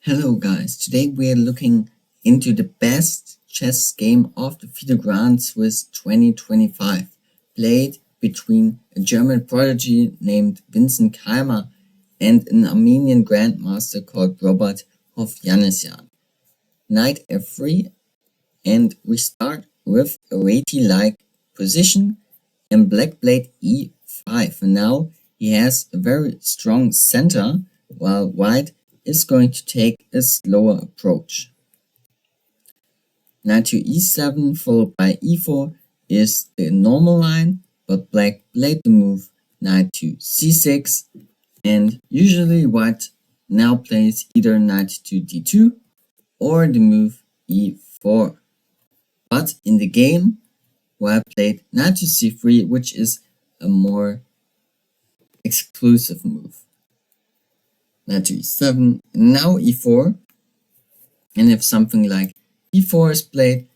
Hello guys, today we are looking into the best chess game of the FIDE Grand Swiss 2025, played between a German prodigy named Vincent Keymer and an Armenian grandmaster called Robert Hovhannisyan. Knight f3, and we start with a weighty-like position and black played e5, and now he has a very strong center while white is going to take a slower approach. Knight to e7 followed by e4 is the normal line, but black played the move knight to c6, and usually white now plays either knight to d2 or the move e4. But in the game, white played knight to c3, which is a more exclusive move. Knight to e7, and now e4, and if something like e4 is played,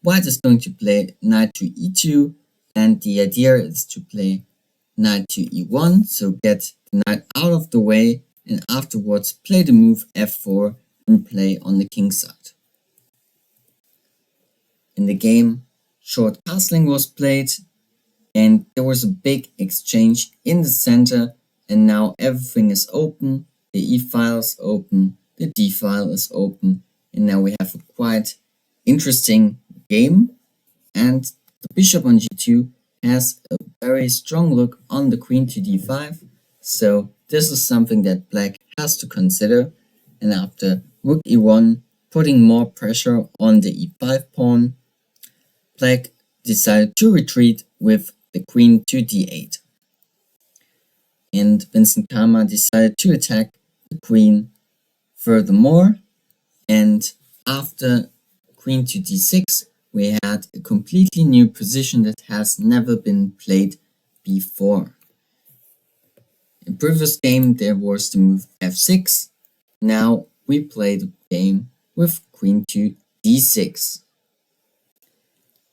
white is going to play knight to e2, and the idea is to play knight to e1, so get the knight out of the way, and afterwards play the move f4 and play on the king side. In the game, short castling was played, and there was a big exchange in the center, and now everything is open. The e file is open, the d file is open, and now we have a quite interesting game. And the bishop on g2 has a very strong look on the queen to d5, so this is something that black has to consider. And after rook e1, putting more pressure on the e5 pawn, black decided to retreat with the queen to d8. And Vincent Keymer decided to attack the queen furthermore, and after queen to d6, we had a completely new position that has never been played before. In the previous game, there was the move f6. Now we play the game with queen to d6.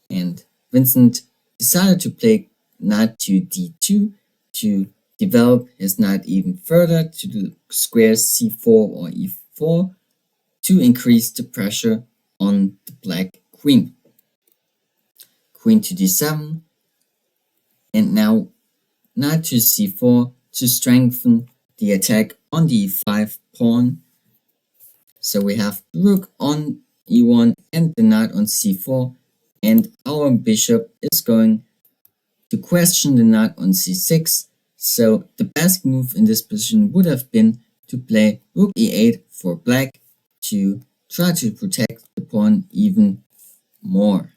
And Vincent decided to play knight to d2 to develop his knight even further to the squares c4 or e4 to increase the pressure on the black queen. Queen to d7, and now knight to c4 to strengthen the attack on the e5 pawn. So we have the rook on e1 and the knight on c4, and our bishop is going to question the knight on c6. So the best move in this position would have been to play rook e8 for black to try to protect the pawn even more.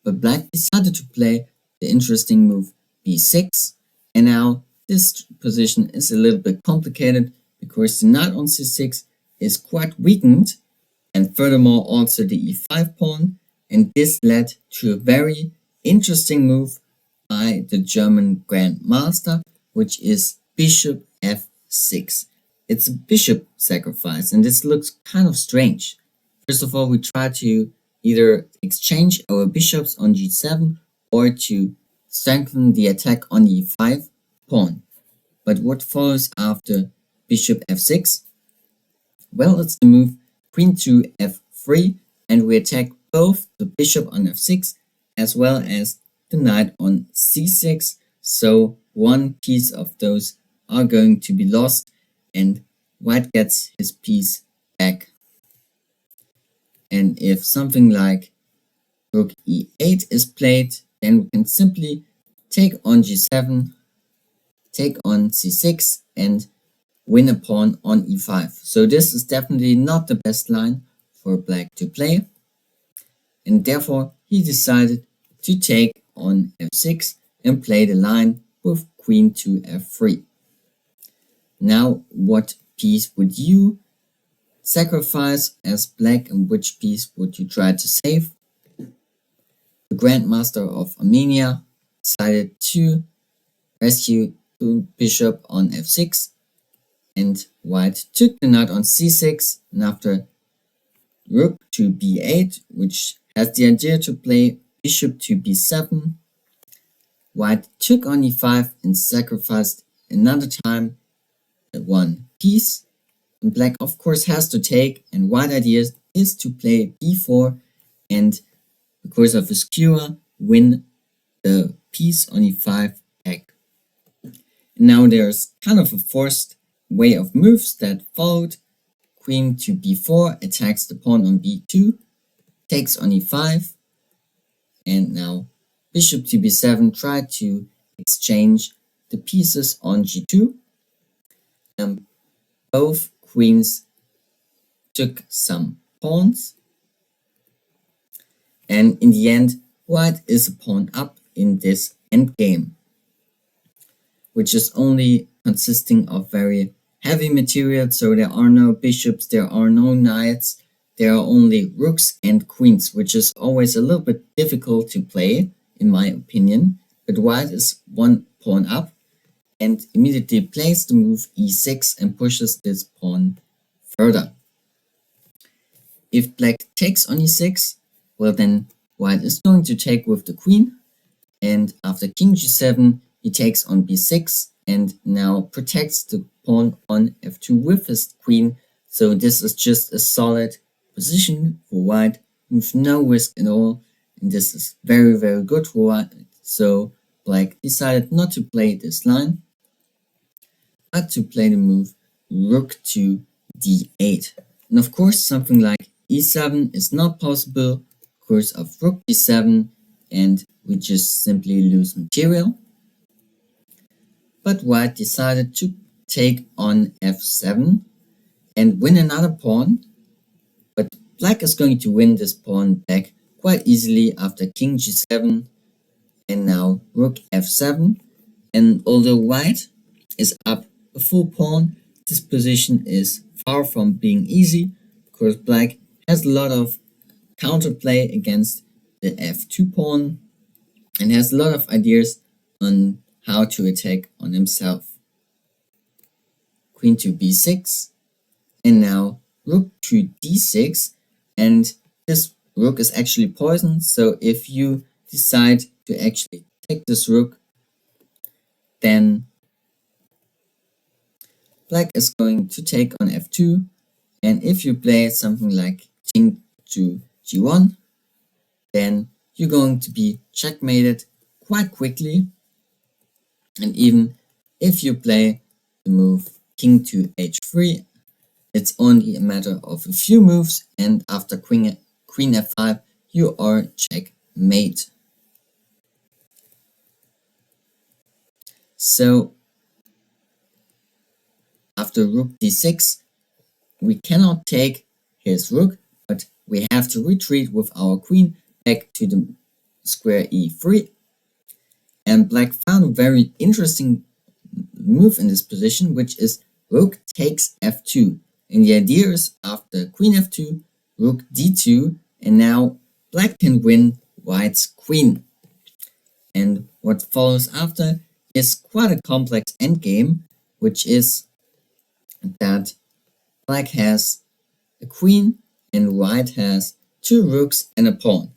But black decided to play the interesting move b6, and now this position is a little bit complicated because the knight on c6 is quite weakened, and furthermore also the e5 pawn, and this led to a very interesting move by the German grandmaster, which is bishop f6. It's a bishop sacrifice, and this looks kind of strange. First of all, we try to either exchange our bishops on g7 or to strengthen the attack on the e5 pawn. But what follows after bishop f6? Well, it's the move queen to f3, and we attack both the bishop on f6 as well as the knight on c6, so one piece of those are going to be lost, and white gets his piece back. And if something like rook e8 is played, then we can simply take on g7, take on c6, and win a pawn on e5. So this is definitely not the best line for black to play, and therefore he decided to take on f6 and play the line with queen to f3. Now, what piece would you sacrifice as black, and which piece would you try to save? The Grandmaster of Armenia decided to rescue the bishop on f6, and white took the knight on c6, and after rook to b8, which has the idea to play bishop to b7, white took on e5 and sacrificed another time one piece. And black of course has to take, and white idea is to play b4 and because of a skewer win the piece on e5 back. Now there's kind of a forced way of moves that followed. Queen to b4 attacks the pawn on b2, takes on e5, and now bishop to b7 tried to exchange the pieces on g2. And both queens took some pawns, and in the end white is a pawn up in this endgame, which is only consisting of very heavy material, so there are no bishops, there are no knights, there are only rooks and queens, which is always a little bit difficult to play, in my opinion. But white is one pawn up and immediately plays the move e6 and pushes this pawn further. If black takes on e6, well then white is going to take with the queen, and after king g7 he takes on b6 and now protects the pawn on f2 with his queen. So this is just a solid position for white with no risk at all, and this is very good for white. So black decided not to play this line, but to play the move rook to d8. And of course something like e7 is not possible because of rook d7, and we just simply lose material. But white decided to take on f7 and win another pawn, but black is going to win this pawn back quite easily after king g7 and now rook f7. And although white is up a full pawn, this position is far from being easy because black has a lot of counterplay against the f2 pawn and has a lot of ideas on how to attack on himself. Queen to b6 and now rook to d6, and this rook is actually poisoned, so if you decide to actually take this rook, then black is going to take on f2, and if you play something like king to g1, then you're going to be checkmated quite quickly. And even if you play the move king to h3, it's only a matter of a few moves, and after queen f5 you are checkmate. So after rook d6 we cannot take his rook, but we have to retreat with our queen back to the square e3. And black found a very interesting move in this position, which is rook takes f2. And the idea is after queen f2, rook d2, and now black can win white's queen. And what follows after is quite a complex endgame, which is that black has a queen and white has two rooks and a pawn.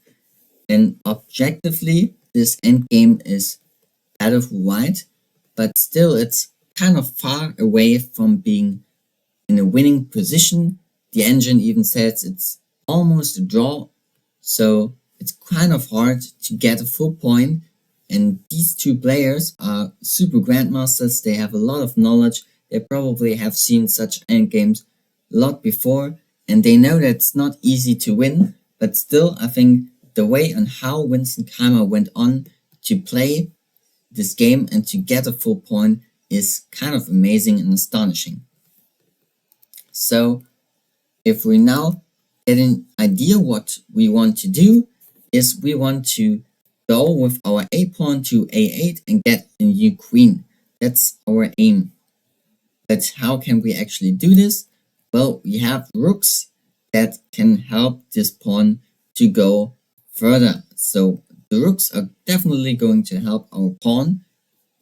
And objectively, this endgame is better for white, but still it's kind of far away from being in a winning position. The engine even says it's almost a draw, so it's kind of hard to get a full point. And these two players are super grandmasters, they have a lot of knowledge, they probably have seen such endgames a lot before, and they know that it's not easy to win, but still I think the way on how Vincent Keymer went on to play this game and to get a full point is kind of amazing and astonishing. So if we now get an idea what we want to do, is we want to go with our a pawn to a8 and get a new queen. That's our aim. But how can we actually do this? Well, we have rooks that can help this pawn to go further. So the rooks are definitely going to help our pawn,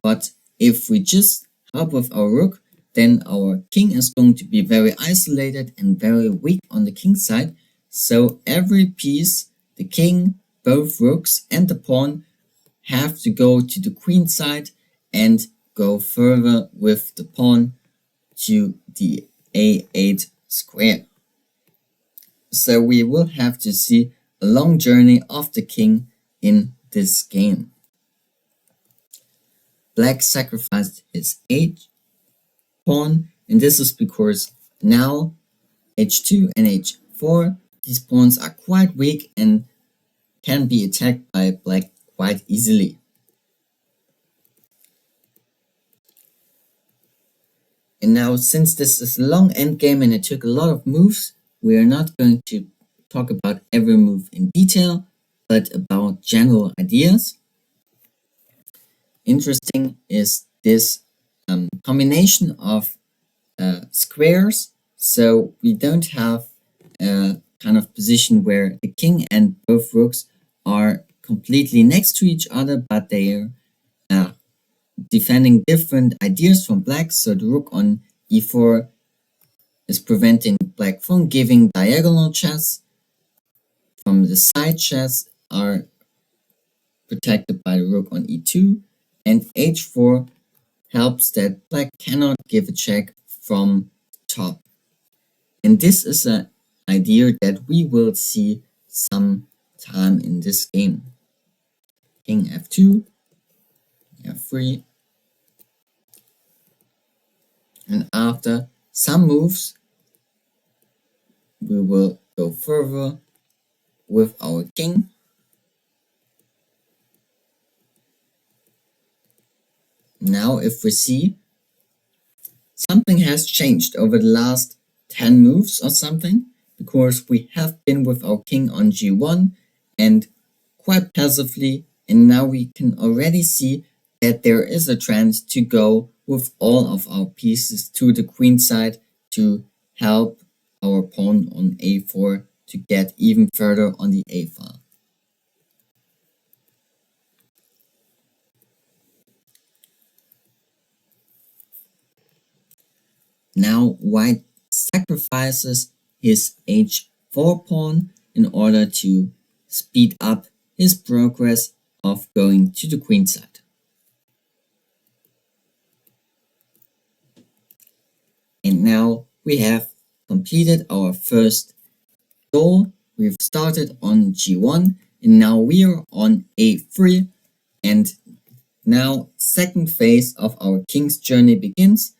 but if we just help with our rook, then our king is going to be very isolated and very weak on the king side. So every piece, the king, both rooks and the pawn, have to go to the queen side and go further with the pawn to the a8 square. So we will have to see a long journey of the king in this game. Black sacrificed his pawn, and this is because now h2 and h4, these pawns are quite weak and can be attacked by black quite easily. And now, since this is a long endgame and it took a lot of moves, we are not going to talk about every move in detail, but about general ideas. Interesting is this combination of squares, so we don't have a kind of position where the king and both rooks are completely next to each other, but they are defending different ideas from black. So the rook on e4 is preventing black from giving diagonal chess. From the side chess are protected by the rook on e2, and h4 helps that black cannot give a check from top. And this is an idea that we will see some time in this game. King f2, f3, and after some moves, we will go further with our king. Now, if we see something has changed over the last 10 moves or something, because we have been with our king on g1 and quite passively, and now we can already see that there is a trend to go with all of our pieces to the queen side to help our pawn on a4 to get even further on the a file. Now white sacrifices his h4 pawn in order to speed up his progress of going to the queen side. And now we have completed our first goal. We've started on g1 and now we are on a3, and now second phase of our king's journey begins.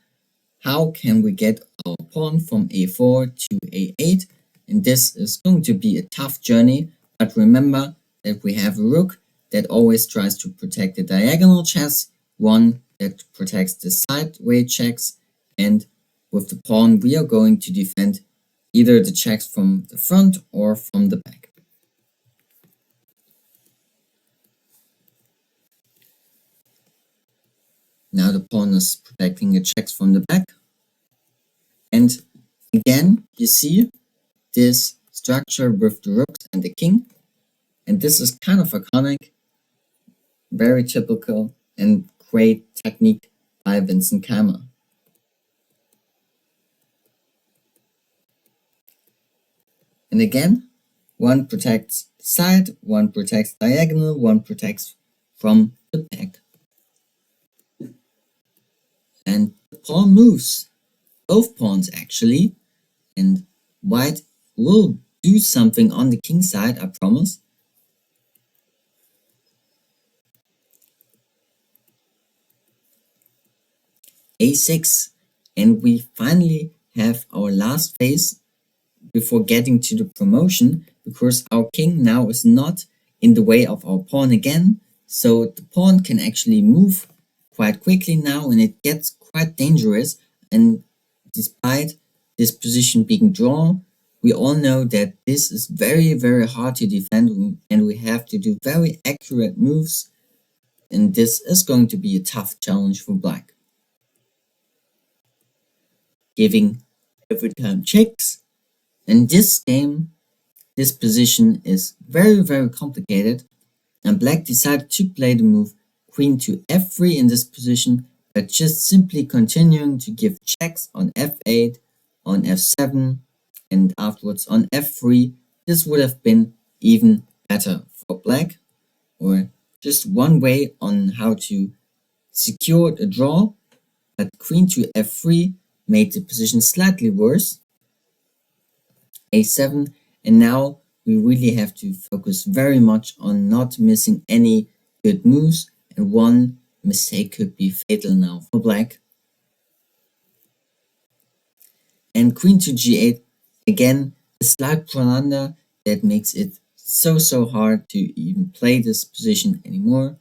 How can we get our pawn from a4 to a8? And this is going to be a tough journey, but remember that we have a rook that always tries to protect the diagonal chess, one that protects the sideways checks, and with the pawn we are going to defend either the checks from the front or from the back. Now the pawn is protecting the checks from the back. And again, you see this structure with the rooks and the king. And this is kind of iconic, very typical, and great technique by Vincent Keymer. And again, one protects side, one protects diagonal, one protects from the back. And the pawn moves, both pawns actually, and white will do something on the king side, I promise. a6, and we finally have our last phase before getting to the promotion, because our king now is not in the way of our pawn again, so the pawn can actually move quite quickly now, and it gets quite dangerous. And despite this position being drawn, we all know that this is very, very hard to defend, and we have to do very accurate moves, and this is going to be a tough challenge for black. Giving every time checks. In this game, this position is very, very complicated, and black decided to play the move queen to f3 in this position, but just simply continuing to give checks on f8, on f7, and afterwards on f3. This would have been even better for black, or just one way on how to secure a draw, but queen to f3 made the position slightly worse. A7, and now we really have to focus very much on not missing any good moves, and one mistake could be fatal now for black. And queen to g8, again a slight blunder that makes it so hard to even play this position anymore.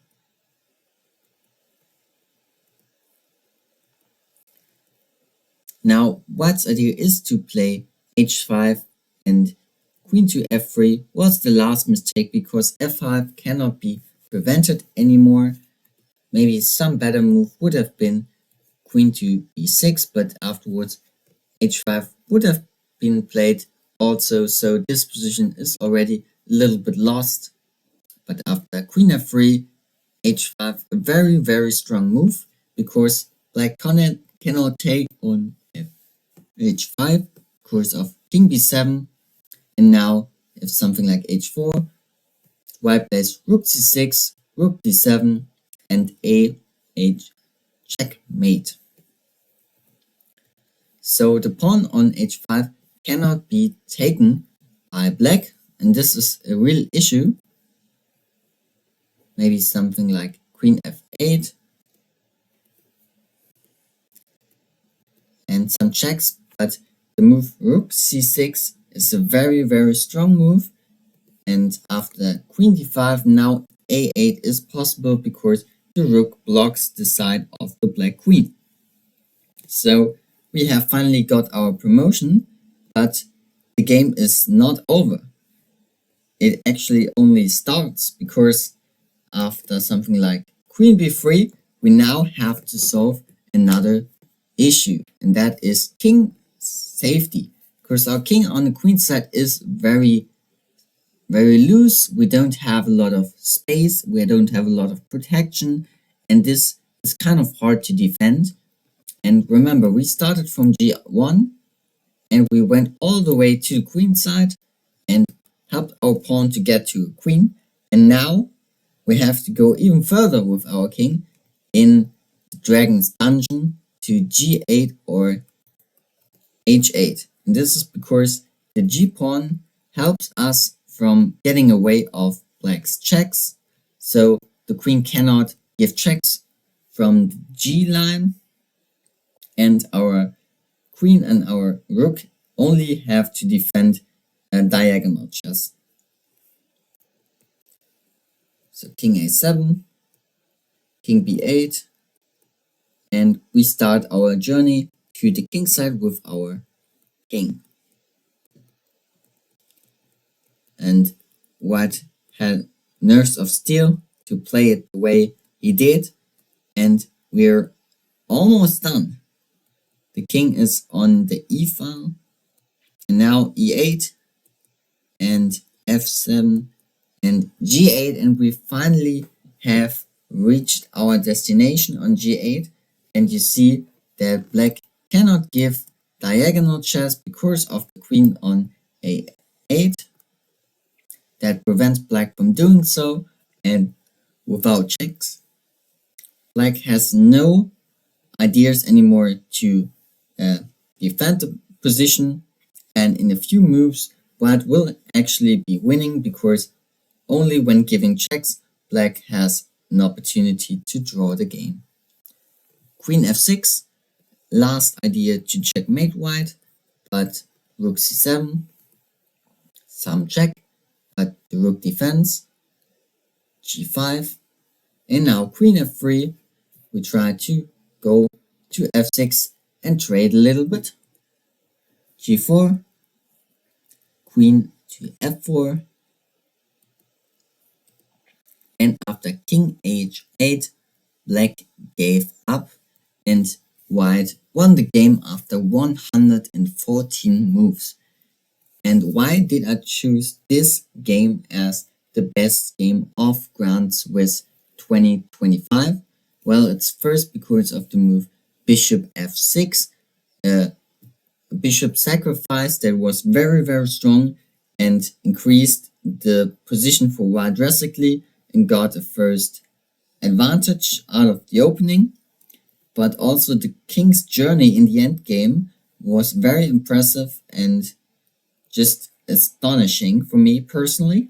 Now white's idea is to play h5, and queen to f3 was the last mistake because f5 cannot be prevented anymore. Maybe some better move would have been queen to b6, but afterwards h5 would have been played also, so this position is already a little bit lost. But after queen f3, h5, a very strong move, because black cannot take on h5 because of king b7, and now if something like h4, white plays rook c6, rook d7, and a8 checkmate. So the pawn on h5 cannot be taken by black, and this is a real issue. Maybe something like queen f8 and some checks, but the move rook c6 is a very strong move, and after queen d5 now a8 is possible because the rook blocks the side of the black queen. So we have finally got our promotion, but the game is not over. It actually only starts, because after something like queen b3, we now have to solve another issue, and that is king safety, because our king on the queen side is very loose. We don't have a lot of space, we don't have a lot of protection, and this is kind of hard to defend. And remember, we started from g1 and we went all the way to the queen side and helped our pawn to get to a queen, and now we have to go even further with our king in the dragon's dungeon to g8 or h8. And this is because the g-pawn helps us from getting away of black's checks, so the queen cannot give checks from the g-line, and our queen and our rook only have to defend a diagonal chess. So king a7, king b8, and we start our journey to the king side with our king. And white had nerves of steel to play it the way he did, and we're almost done. The king is on the e file, and now e8 and f7 and g8, and we finally have reached our destination on g8. And you see that black cannot give diagonal chess because of the queen on a8. That prevents black from doing so, and without checks, black has no ideas anymore to defend the position, and in a few moves white will actually be winning, because only when giving checks black has an opportunity to draw the game. Queen f6, last idea to checkmate white, but rook c7, some check, but the rook defends, g5, and now queen f3, we try to go to f6 and trade a little bit, g4, queen to f4, and after king h8, black gave up, and white won the game after 114 moves. And why did I choose this game as the best game of Grand Swiss 2025? Well, it's first because of the move bishop f6, a bishop sacrifice that was very strong and increased the position for white drastically and got a first advantage out of the opening. but also the king's journey in the endgame was very impressive and just astonishing for me personally.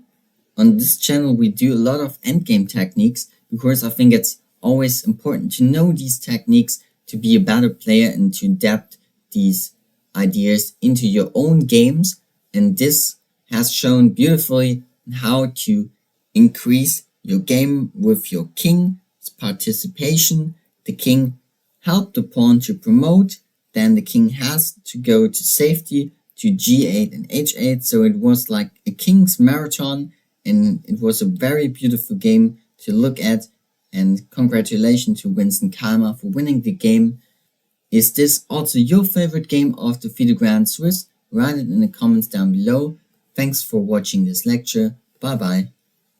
On this channel we do a lot of endgame techniques because I think it's always important to know these techniques to be a better player and to adapt these ideas into your own games, and this has shown beautifully how to increase your game with your king's participation. The king helped the pawn to promote, then the king has to go to safety to g8 and h8, so it was like a king's marathon, and it was a very beautiful game to look at, and congratulations to Vincent Keymer for winning the game. Is this also your favorite game of the FIDE Grand Swiss? Write it in the comments down below. Thanks for watching this lecture. Bye bye.